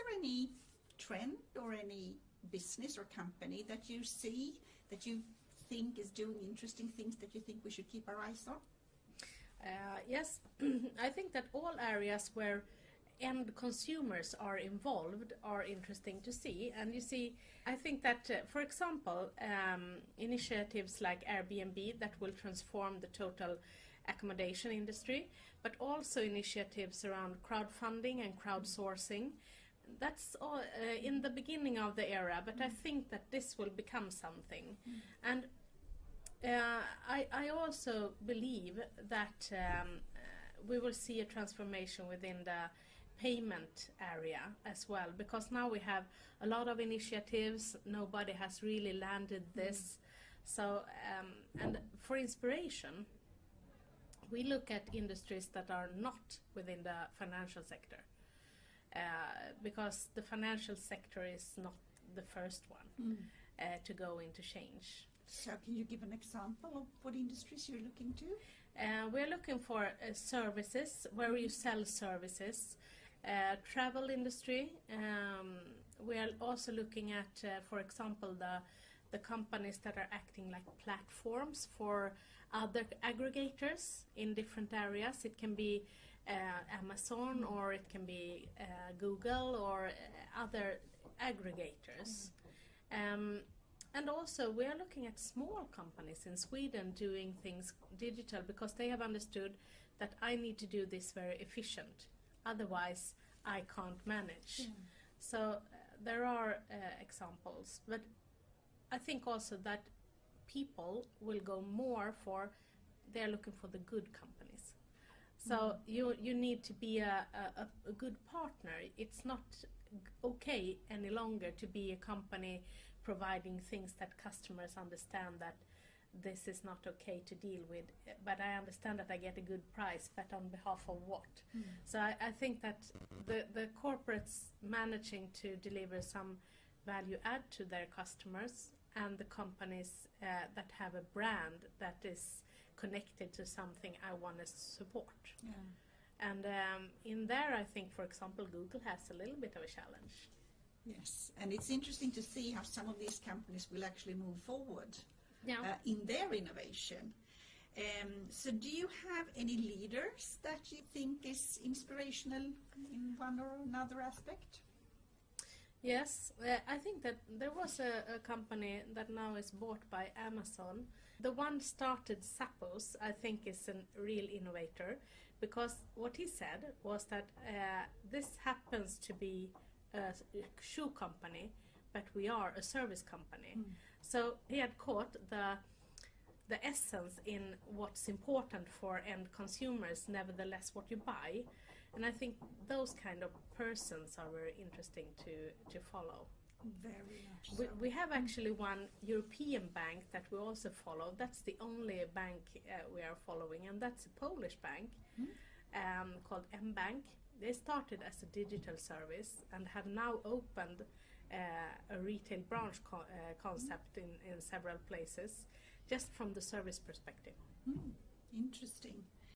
there any trend or any business or company that you see that you think is doing interesting things that you think we should keep our eyes on? Yes, I think that all areas where end consumers are involved are interesting to see. And you see, I think that, for example, initiatives like Airbnb that will transform the total accommodation industry, but also initiatives around crowdfunding and crowdsourcing. That's all in the beginning of the era, but I think that this will become something. And I also believe that we will see a transformation within the payment area as well, because now we have a lot of initiatives. Nobody has really landed this. So and for inspiration, we look at industries that are not within the financial sector, because the financial sector is not the first one to go into change. So can you give an example of what industries you're looking to? We're looking for services, where you sell services, travel industry. We are also looking at, for example, the companies that are acting like platforms for other aggregators in different areas. It can be Amazon, or it can be Google, or other aggregators. And also we are looking at small companies in Sweden doing things digital, because they have understood that I need to do this very efficient, otherwise I can't manage. So there are examples, but I think also that people will go more for, they're looking for the good companies. So you need to be a good partner. It's not okay any longer to be a company providing things that customers understand that this is not okay to deal with, but I understand that I get a good price, but on behalf of what? So I think that the corporates managing to deliver some value add to their customers, and the companies that have a brand that is connected to something I want to support. And in there, I think, for example, Google has a little bit of a challenge. Yes, and it's interesting to see how some of these companies will actually move forward in their innovation. So do you have any leaders that you think is inspirational in one or another aspect? Yes, I think that there was a company that now is bought by Amazon. The one started Zappos, I think, is a real innovator, because what he said was that this happens to be a shoe company, but we are a service company. So he had caught the essence in what's important for end consumers, nevertheless what you buy. And I think those kind of persons are very interesting to follow. Very much so. We have actually one European bank that we also follow. That's the only bank we are following, and that's a Polish bank called mBank. They started as a digital service and have now opened a retail branch concept in several places, just from the service perspective. Interesting.